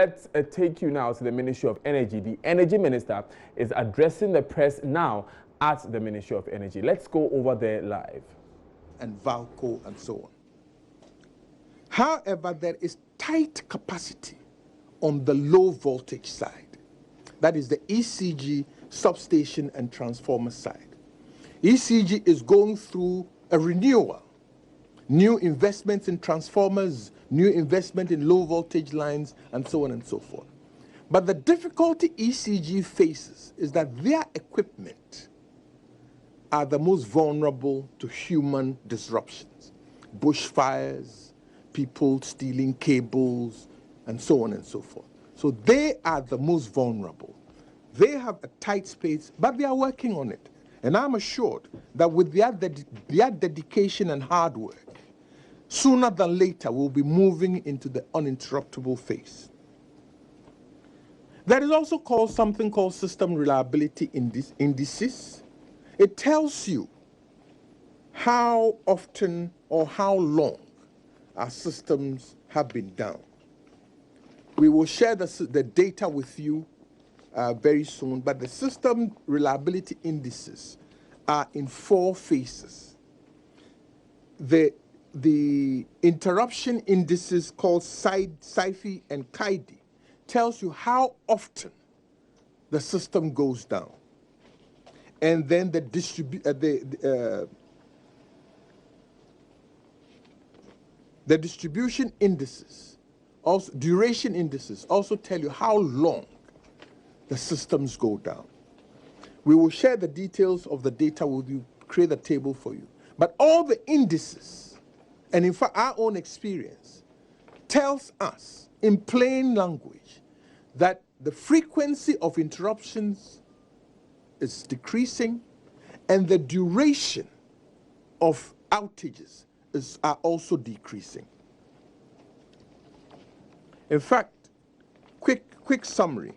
let's take you now to the Ministry of Energy. The Energy Minister is addressing the press now at the Ministry of Energy. Let's go over there live. And VALCO and so on. However, there is tight capacity on the low voltage side. That is the ECG substation and transformer side. ECG is going through a renewal. New investments in transformers, new investment in low voltage lines, and so on and so forth. But the difficulty ECG faces is that their equipment are the most vulnerable to human disruptions. Bushfires, people stealing cables, and so on and so forth. So they are the most vulnerable. They have a tight space, but they are working on it. And I'm assured that with their dedication and hard work, sooner than later, we'll be moving into the uninterruptible phase. There is also something called system reliability indices. It tells you how often or how long our systems have been down. We will share the data with you very soon, but the system reliability indices are in 4 phases. The interruption indices called SAIFI and CAIDI tells you how often the system goes down. And then the distribution indices, also duration indices, also tell you how long the systems go down. We will share the details of the data with you, create a table for you. But all the indices, and in fact our own experience, tells us in plain language that the frequency of interruptions is decreasing and the duration of outages are also decreasing. In fact, quick summary.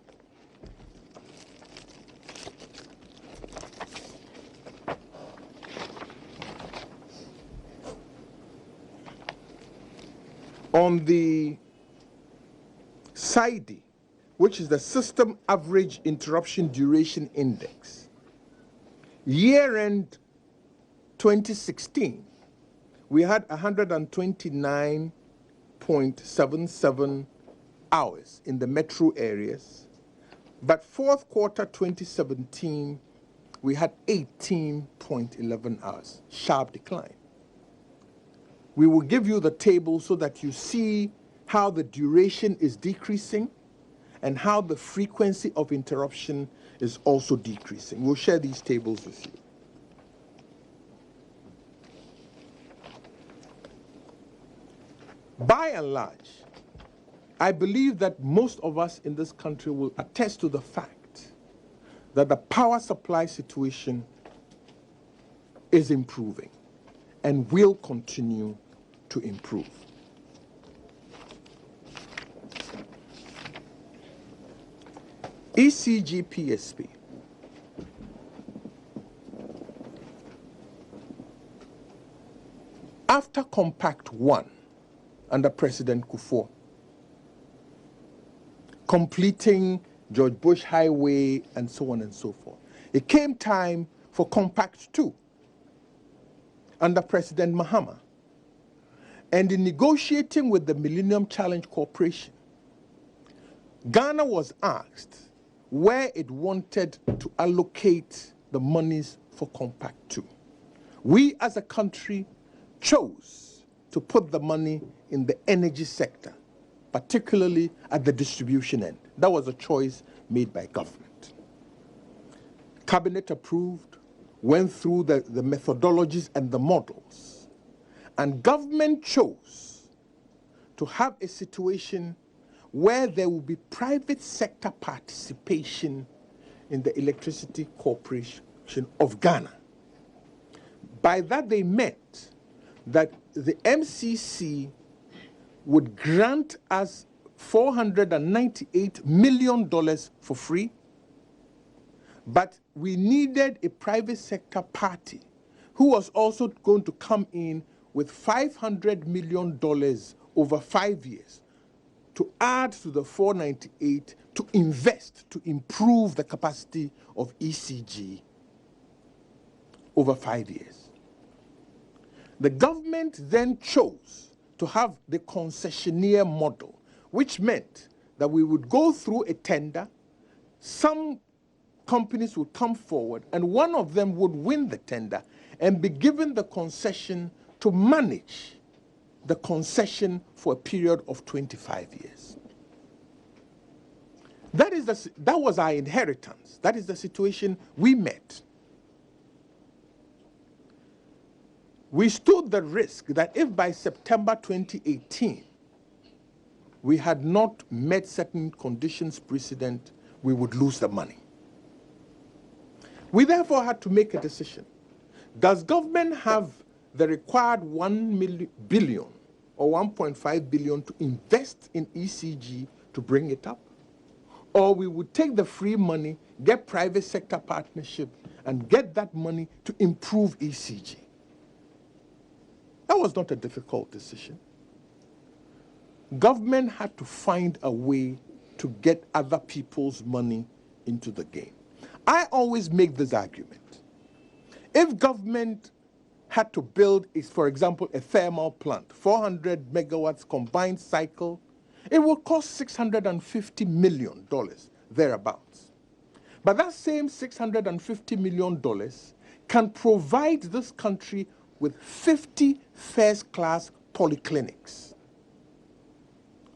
On the SAIDI, which is the System Average Interruption Duration Index, year-end 2016, we had 129.77 hours in the metro areas, but fourth quarter 2017, we had 18.11 hours, sharp decline. We will give you the table so that you see how the duration is decreasing and how the frequency of interruption is also decreasing. We'll share these tables with you. By and large, I believe that most of us in this country will attest to the fact that the power supply situation is improving and will continue to improve. ECG PSP. After Compact 1 under President Kufuor, completing George Bush Highway and so on and so forth, it came time for Compact 2 under President Mahama. And in negotiating with the Millennium Challenge Corporation, Ghana was asked where it wanted to allocate the monies for Compact 2. We as a country chose to put the money in the energy sector, particularly at the distribution end. That was a choice made by government. Cabinet approved, went through the methodologies and the models. And government chose to have a situation where there will be private sector participation in the Electricity Corporation of Ghana. By that they meant that the MCC would grant us $498 million for free, but we needed a private sector party who was also going to come in with $500 million over 5 years to add to the 498 to invest, to improve the capacity of ECG over 5 years. The government then chose to have the concessionaire model, which meant that we would go through a tender, some companies would come forward, and one of them would win the tender and be given the concession to manage the concession for a period of 25 years. That was our inheritance. That is the situation we met. We stood the risk that if by September 2018 we had not met certain conditions precedent, we would lose the money. We therefore had to make a decision. Does government have the required 1 billion or 1.5 billion to invest in ECG to bring it up? Or we would take the free money, get private sector partnership, and get that money to improve ECG? That was not a difficult decision. Government had to find a way to get other people's money into the game. I always make this argument. If government had to build, for example, a thermal plant, 400 megawatts combined cycle, it will cost $650 million, thereabouts. But that same $650 million can provide this country with 50 first-class polyclinics.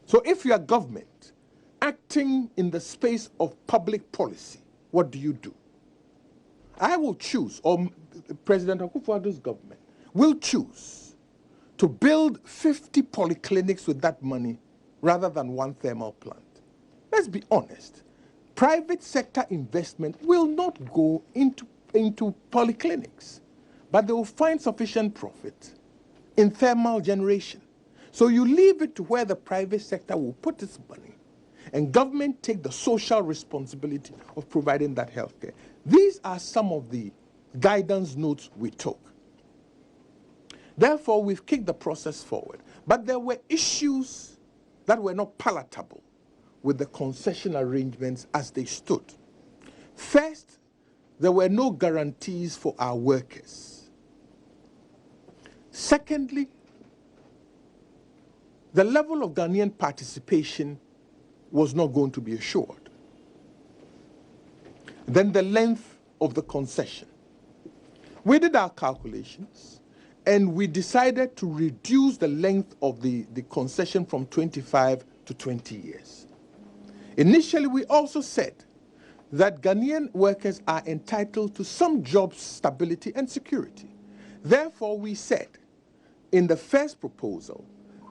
So if you are government acting in the space of public policy, what do? I will choose, or President Akufo-Addo's government will choose to build 50 polyclinics with that money rather than one thermal plant. Let's be honest. Private sector investment will not go into polyclinics, but they will find sufficient profit in thermal generation. So you leave it to where the private sector will put its money, and government take the social responsibility of providing that health care. These are some of the guidance notes we took. Therefore, we've kicked the process forward. But there were issues that were not palatable with the concession arrangements as they stood. First, there were no guarantees for our workers. Secondly, the level of Ghanaian participation was not going to be assured. Then the length of the concession. We did our calculations, and we decided to reduce the length of the concession from 25 to 20 years. Initially, we also said that Ghanaian workers are entitled to some job stability and security. Therefore, we said in the first proposal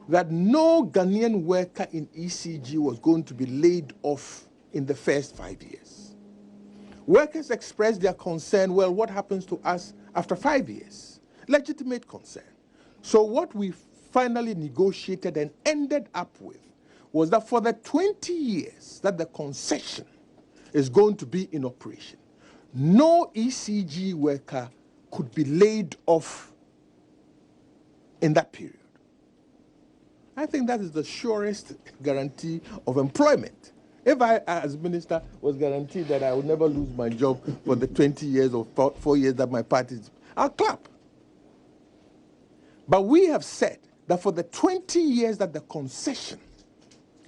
that no Ghanaian worker in ECG was going to be laid off in the first 5 years. Workers expressed their concern, well, what happens to us after 5 years? Legitimate concern. So what we finally negotiated and ended up with was that for the 20 years that the concession is going to be in operation, no ECG worker could be laid off in that period. I think that is the surest guarantee of employment. If I, as minister, was guaranteed that I would never lose my job for the 20 years or 4 years that my party is, I'll clap. But we have said that for the 20 years that the concession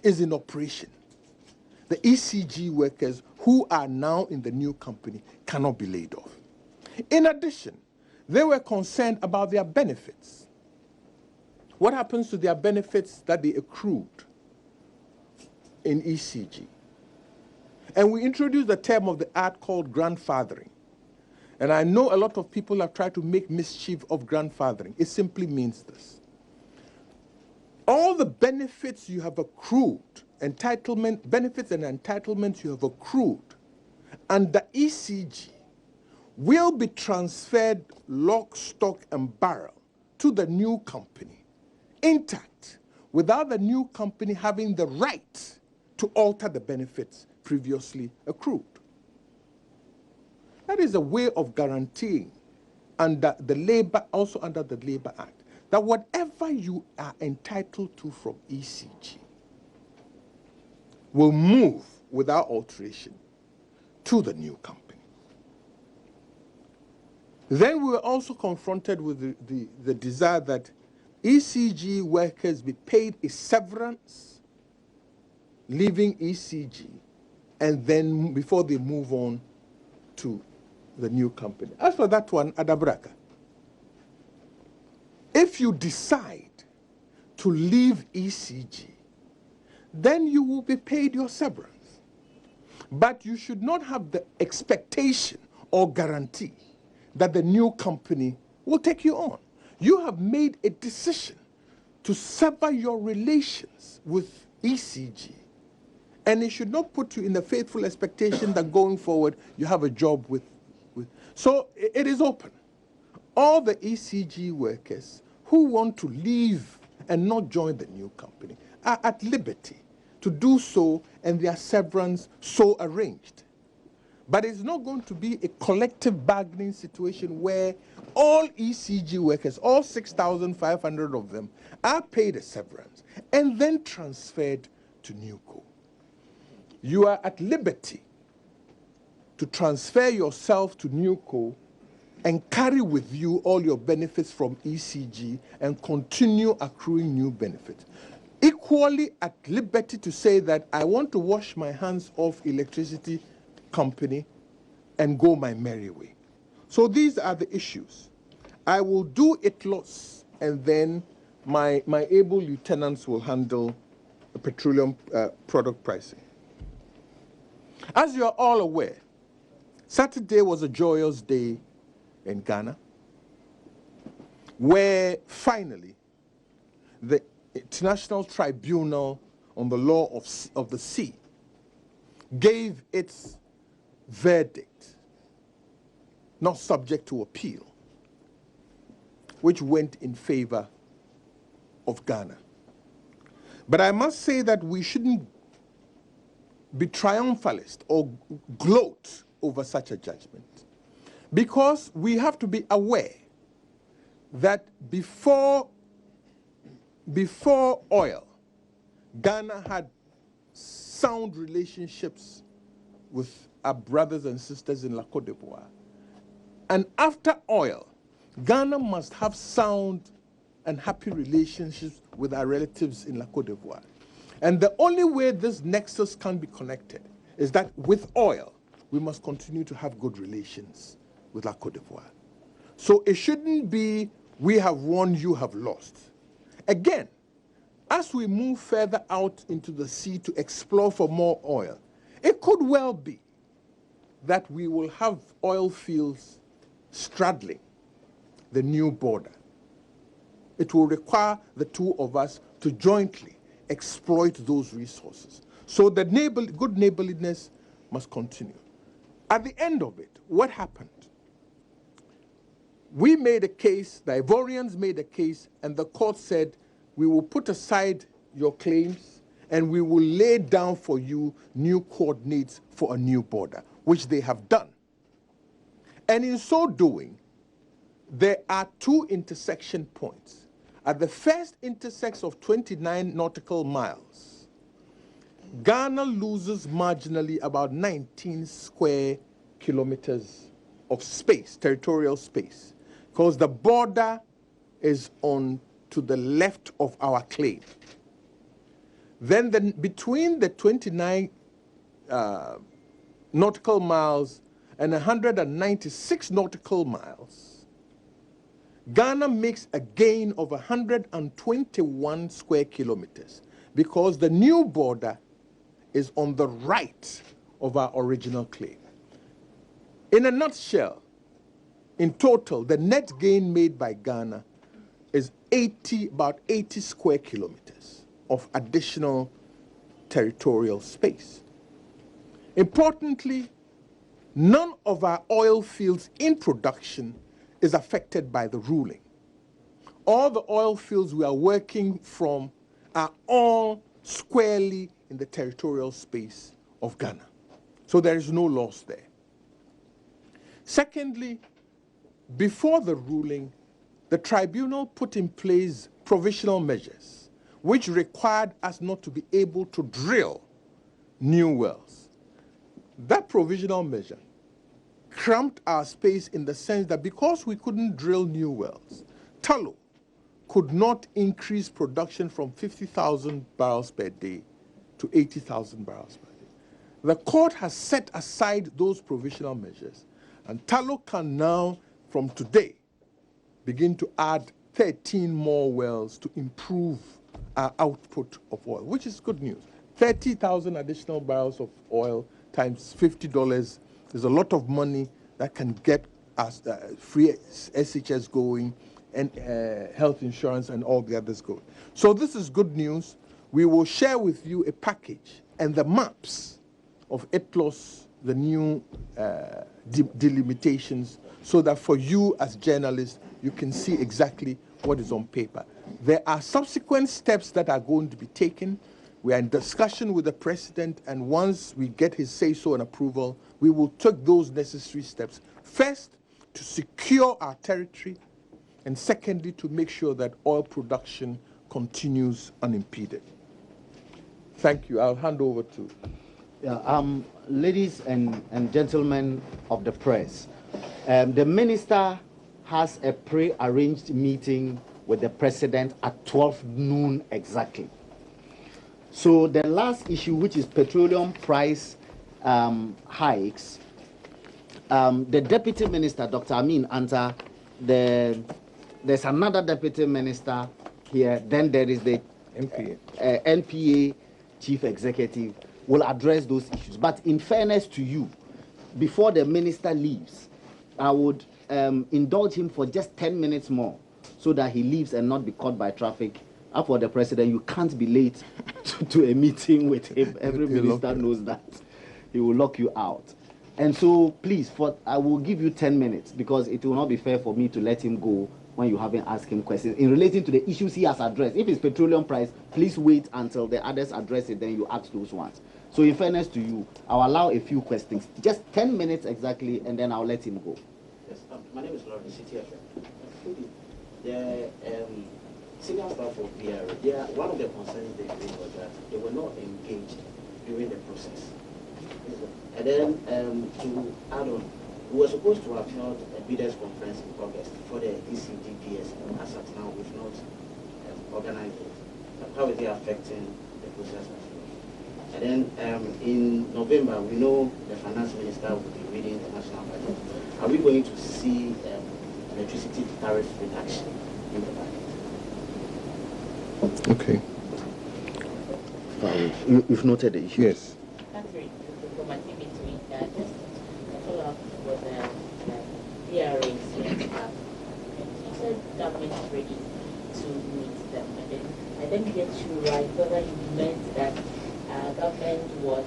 is in operation, the ECG workers who are now in the new company cannot be laid off. In addition, they were concerned about their benefits. What happens to their benefits that they accrued in ECG? And we introduced a term of the art called grandfathering. And I know a lot of people have tried to make mischief of grandfathering. It simply means this. All the benefits you have accrued, benefits and entitlements you have accrued under ECG will be transferred lock, stock, and barrel to the new company, intact, without the new company having the right to alter the benefits previously accrued. That is a way of guaranteeing under the Labor, also under the Labor Act, that whatever you are entitled to from ECG, will move without alteration to the new company. Then we were also confronted with the desire that ECG workers be paid a severance, leaving ECG, and then before they move on to the new company. As for that one, Adabraka, if you decide to leave ECG, then you will be paid your severance. But you should not have the expectation or guarantee that the new company will take you on. You have made a decision to sever your relations with ECG, and it should not put you in the faithful expectation that going forward you have a job with. So it is open. All the ECG workers who want to leave and not join the new company are at liberty to do so, and their severance so arranged. But it's not going to be a collective bargaining situation where all ECG workers, all 6,500 of them, are paid a severance and then transferred to NewCo. You are at liberty to transfer yourself to NewCo and carry with you all your benefits from ECG and continue accruing new benefits. Equally at liberty to say that I want to wash my hands off electricity company and go my merry way. So these are the issues. I will do ITLOS, and then my able lieutenants will handle the petroleum product pricing. As you are all aware, Saturday was a joyous day in Ghana, where finally the International Tribunal on the Law of the Sea gave its verdict, not subject to appeal, which went in favor of Ghana. But I must say that we shouldn't be triumphalist or gloat over such a judgment, because we have to be aware that before oil, Ghana had sound relationships with our brothers and sisters in La Côte d'Ivoire. And after oil, Ghana must have sound and happy relationships with our relatives in La Côte d'Ivoire. And the only way this nexus can be connected is that with oil, we must continue to have good relations with La Côte d'Ivoire. So it shouldn't be, we have won, you have lost. Again, as we move further out into the sea to explore for more oil, it could well be that we will have oil fields straddling the new border. It will require the two of us to jointly exploit those resources. So the good neighborliness must continue. At the end of it, what happened? We made a case, the Ivorians made a case, and the court said, we will put aside your claims and we will lay down for you new coordinates for a new border, which they have done. And in so doing, there are two intersection points. At the first intersects of 29 nautical miles, Ghana loses marginally about 19 square kilometers of space, territorial space, because the border is on to the left of our claim. Then between the 29 nautical miles and 196 nautical miles, Ghana makes a gain of 121 square kilometers because the new border is on the right of our original claim. In a nutshell, in total, the net gain made by Ghana is about 80 square kilometers of additional territorial space. Importantly, none of our oil fields in production is affected by the ruling. All the oil fields we are working from are all squarely in the territorial space of Ghana. So there is no loss there. Secondly, before the ruling, the tribunal put in place provisional measures which required us not to be able to drill new wells. That provisional measure cramped our space in the sense that because we couldn't drill new wells, Tullow could not increase production from 50,000 barrels per day to 80,000 barrels per day. The court has set aside those provisional measures, and Tullow can now, from today, begin to add 13 more wells to improve our output of oil, which is good news. 30,000 additional barrels of oil times $50 is a lot of money that can get us free SHS going and health insurance and all the others going. So this is good news. We will share with you a package and the maps of ITLOS, the new delimitations, so that for you as journalists, you can see exactly what is on paper. There are subsequent steps that are going to be taken. We are in discussion with the president, and once we get his say-so and approval, we will take those necessary steps. First, to secure our territory, and secondly, to make sure that oil production continues unimpeded. Thank you. I'll hand over to... Ladies and gentlemen of the press, the minister has a pre-arranged meeting with the president at 12 noon exactly. So the last issue, which is petroleum price hikes, the deputy minister, Dr. Amin Anta, there's another deputy minister here, then there is the NPA chief executive, will address those issues. But in fairness to you, before the minister leaves, I would indulge him for just 10 minutes more so that he leaves and not be caught by traffic. For the president, you can't be late to a meeting with him. Every minister knows that. He will lock you out. And so, please, I will give you 10 minutes because it will not be fair for me to let him go when you haven't asked him questions in relating to the issues he has addressed. If it's petroleum price, please wait until the others address it, then you ask those ones. So in fairness to you, I'll allow a few questions. Just 10 minutes exactly, and then I'll let him go. Yes, my name is Lawrence CTF. The senior staff of BRA, one of the concerns they made was that they were not engaged during the process. And then to add on, we were supposed to have held a bidders conference in August for the ECDPS. As of now, we've not organized it. How is it affecting the process? And then in November, we know the finance minister will be reading the national budget. Are we going to see electricity tariff reduction in the budget? Okay. You've noted the issue. Yes. That's very informative between that. Just a follow-up was DRA said government is ready to meet them. And then I didn't get you right whether you meant that government was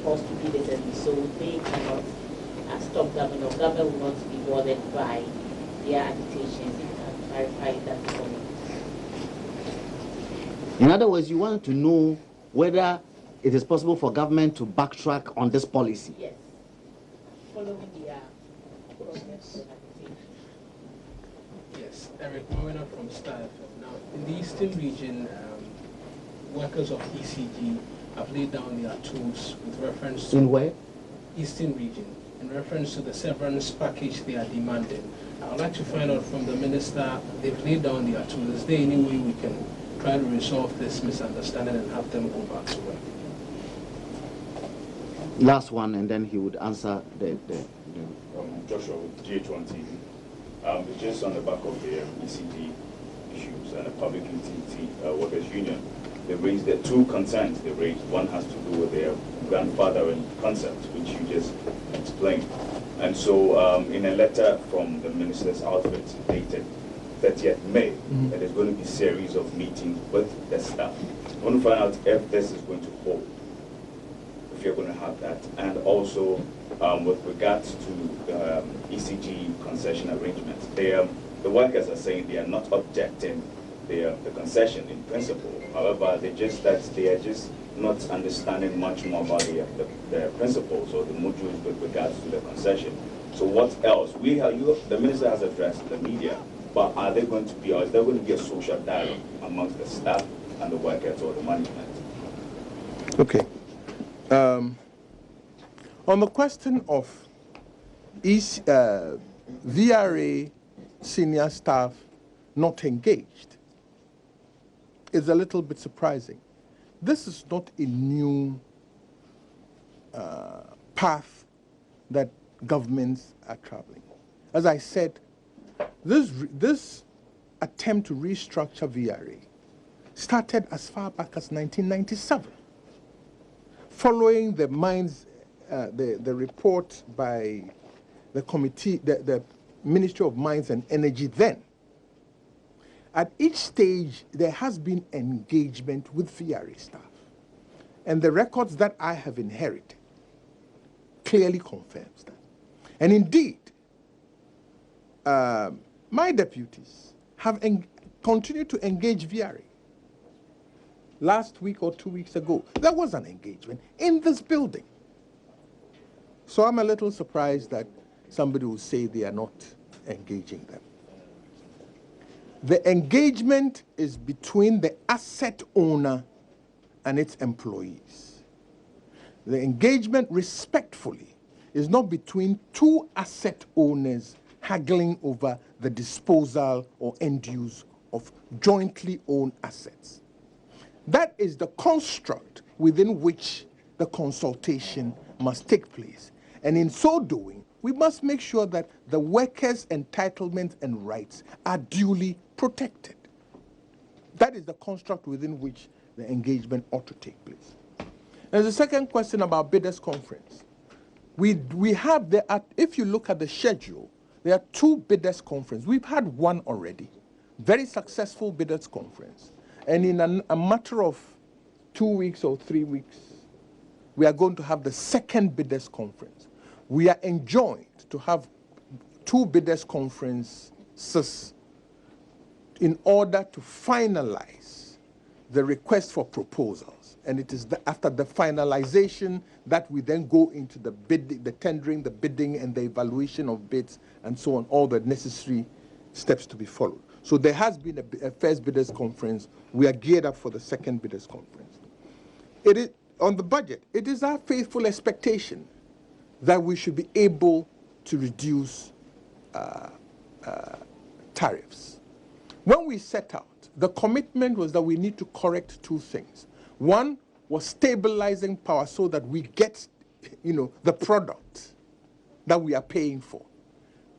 forced to do this and so they cannot stop government, or government will not be bothered by their agitations. You can clarify that for me. In other words, you want to know whether it is possible for government to backtrack on this policy. Yes. Following the progress. Yes, Eric Morena from Star FM. Now, in the Eastern region, workers of ECG have laid down their tools with reference to... In where? Eastern region, in reference to the severance package they are demanding. I would like to find out from the minister, they've laid down their tools. Is there any way we can try to resolve this misunderstanding and have them go back to work? Last one, and then he would answer the Joshua with GH1 TV. It's just on the back of the ECD issues and the Public Utility Workers Union. They raised the two concerns they raised. One has to do with their grandfathering concept, which you just explained. And so in a letter from the minister's outfit dated 30th May, there's going to be a series of meetings with the staff. I want to find out if this is going to hold, if you're going to have that, and also with regards to ECG concession arrangements. The workers are saying they are not objecting the concession in principle. However, they are just not understanding much more about the principles or the modules with regards to the concession. So what else? The minister has addressed the media, but are they going to be, or is there going to be a social dialogue amongst the staff and the workers or the management? Okay. On the question of VRA senior staff not engaged, is a little bit surprising. This is not a new path that governments are traveling. As I said, this attempt to restructure VRA started as far back as 1997, following the the report by the committee, the Ministry of Mines and Energy then. At each stage, there has been engagement with VRA staff. And the records that I have inherited clearly confirms that. And indeed, my deputies have continued to engage VRA. Last week or 2 weeks ago, there was an engagement in this building. So I'm a little surprised that somebody will say they are not engaging them. The engagement is between the asset owner and its employees. The engagement, respectfully, is not between two asset owners haggling over the disposal or end use of jointly owned assets. That is the construct within which the consultation must take place. And in so doing, we must make sure that the workers' entitlements and rights are duly protected. That is the construct within which the engagement ought to take place. There's a second question about bidders' conference. We have if you look at the schedule, there are two bidders' conferences. We've had one already, very successful bidders' conference. And in a matter of 2 weeks or 3 weeks, we are going to have the second bidders' conference. We are enjoined to have two bidders' conferences in order to finalize the request for proposals. And it is after the finalization that we then go into the bidding, the tendering, the bidding, and the evaluation of bids, and so on, all the necessary steps to be followed. So there has been a first bidders conference. We are geared up for the second bidders conference. It is, on the budget, it is our faithful expectation that we should be able to reduce tariffs. When we set out, the commitment was that we need to correct two things. One was stabilizing power so that we get, the product that we are paying for.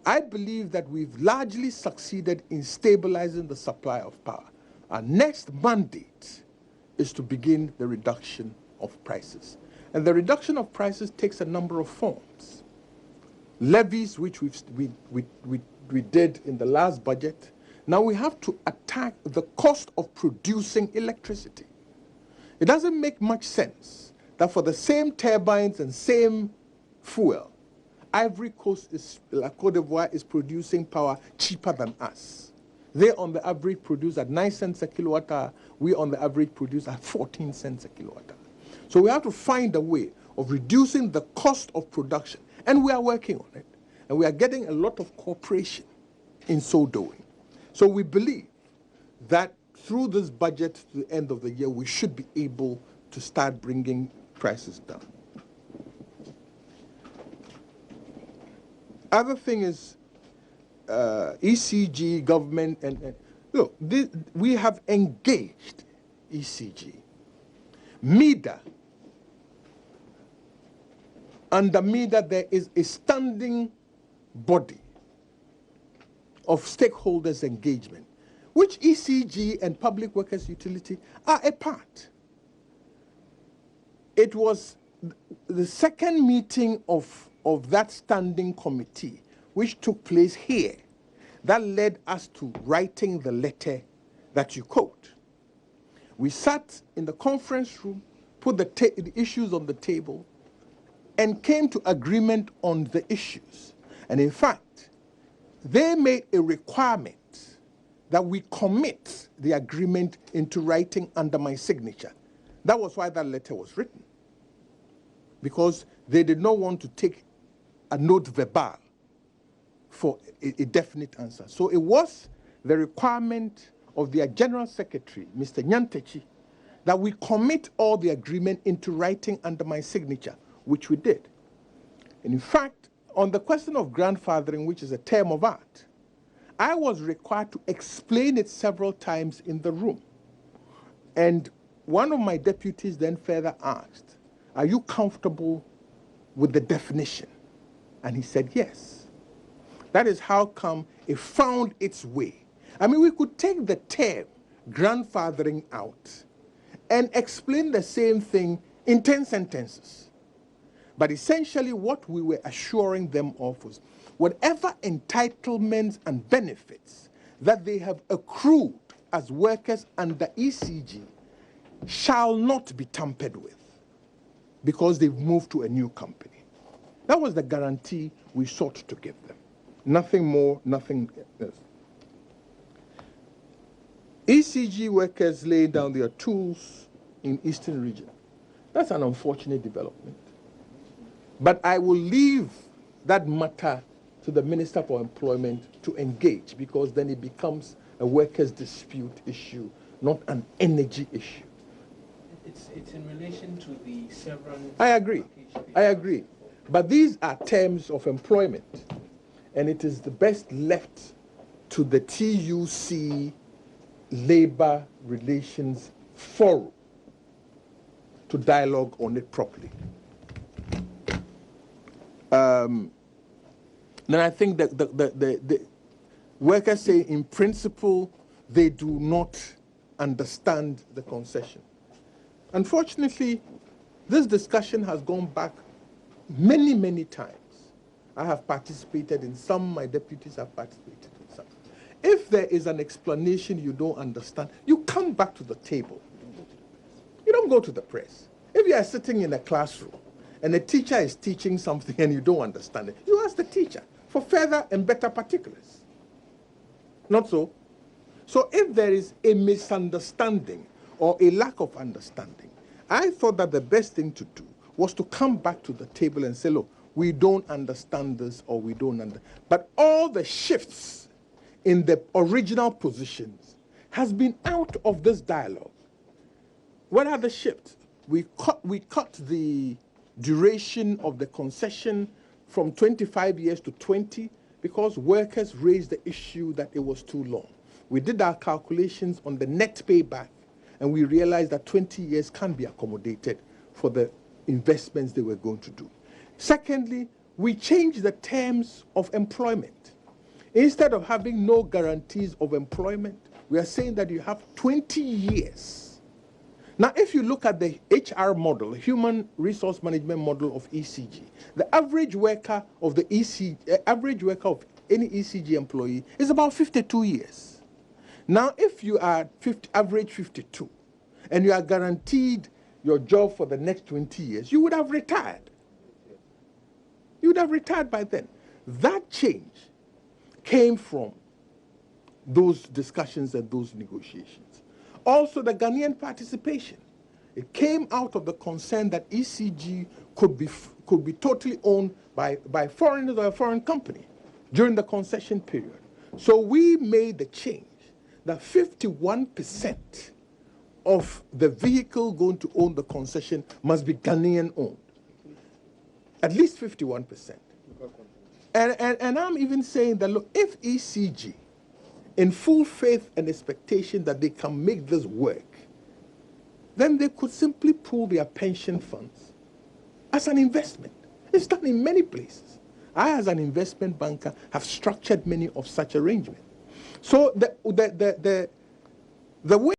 I believe that we've largely succeeded in stabilizing the supply of power. Our next mandate is to begin the reduction of prices. And the reduction of prices takes a number of forms. Levies, which we did in the last budget. Now we have to attack the cost of producing electricity. It doesn't make much sense that for the same turbines and same fuel, Ivory Coast, Côte d'Ivoire is producing power cheaper than us. They on the average produce at 9 cents a kilowatt hour. We on the average produce at 14 cents a kilowatt hour. So we have to find a way of reducing the cost of production. And we are working on it. And we are getting a lot of cooperation in so doing. So we believe that through this budget to the end of the year, we should be able to start bringing prices down. Other thing is ECG, government, and look, we have engaged ECG. MEDA, under MEDA there is a standing body of stakeholders engagement, which ECG and Public Workers Utility are a part. It was the second meeting of that standing committee, which took place here, that led us to writing the letter that you quote. We sat in the conference room, put the issues on the table, and came to agreement on the issues. And in fact, they made a requirement that we commit the agreement into writing under my signature. That was why that letter was written, because they did not want to take a note verbal for a definite answer. So it was the requirement of their General Secretary, Mr. Nyantechi, that we commit all the agreement into writing under my signature, which we did. And in fact, on the question of grandfathering, which is a term of art, I was required to explain it several times in the room. And one of my deputies then further asked, are you comfortable with the definition? And he said, yes. That is how come it found its way. I mean, we could take the term grandfathering out and explain the same thing in 10 sentences. But essentially what we were assuring them of was whatever entitlements and benefits that they have accrued as workers under ECG shall not be tampered with because they've moved to a new company. That was the guarantee we sought to give them. Nothing more, nothing else. ECG workers laying down their tools in Eastern region. That's an unfortunate development. But I will leave that matter to the Minister for Employment to engage, because then it becomes a workers' dispute issue, not an energy issue. It's in relation to the severance. I agree. I agree. But these are terms of employment, and it is the best left to the TUC Labor Relations Forum to dialogue on it properly. Then I think that the workers say in principle they do not understand the concession. Unfortunately, this discussion has gone back many, many times. I have participated in some, my deputies have participated in some. If there is an explanation you don't understand, you come back to the table. You don't go to the press. If you are sitting in a classroom and the teacher is teaching something and you don't understand it, you ask the teacher for further and better particulars. Not so? So if there is a misunderstanding or a lack of understanding, I thought that the best thing to do was to come back to the table and say, look, we don't understand this or we don't understand. But all the shifts in the original positions has been out of this dialogue. What are the shifts? We cut the duration of the concession from 25 years to 20 because workers raised the issue that it was too long. We did our calculations on the net payback, and we realized that 20 years can't be accommodated for the investments they were going to do. Secondly, we changed the terms of employment. Instead of having no guarantees of employment, we are saying that you have 20 years. Now, if you look at the HR model, Human Resource Management model of ECG, the average worker of the average worker of any ECG employee is about 52 years. Now, if you are average 52, and you are guaranteed your job for the next 20 years, you would have retired. You would have retired by then. That change came from those discussions and those negotiations. Also, the Ghanaian participation. It came out of the concern that ECG could be totally owned by foreigners or a foreign company during the concession period. So we made the change that 51% of the vehicle going to own the concession must be Ghanaian owned. At least 51%. And I'm even saying that, look, if ECG, in full faith and expectation that they can make this work, then they could simply pool their pension funds as an investment. It's done in many places. I, as an investment banker, have structured many of such arrangements. So the way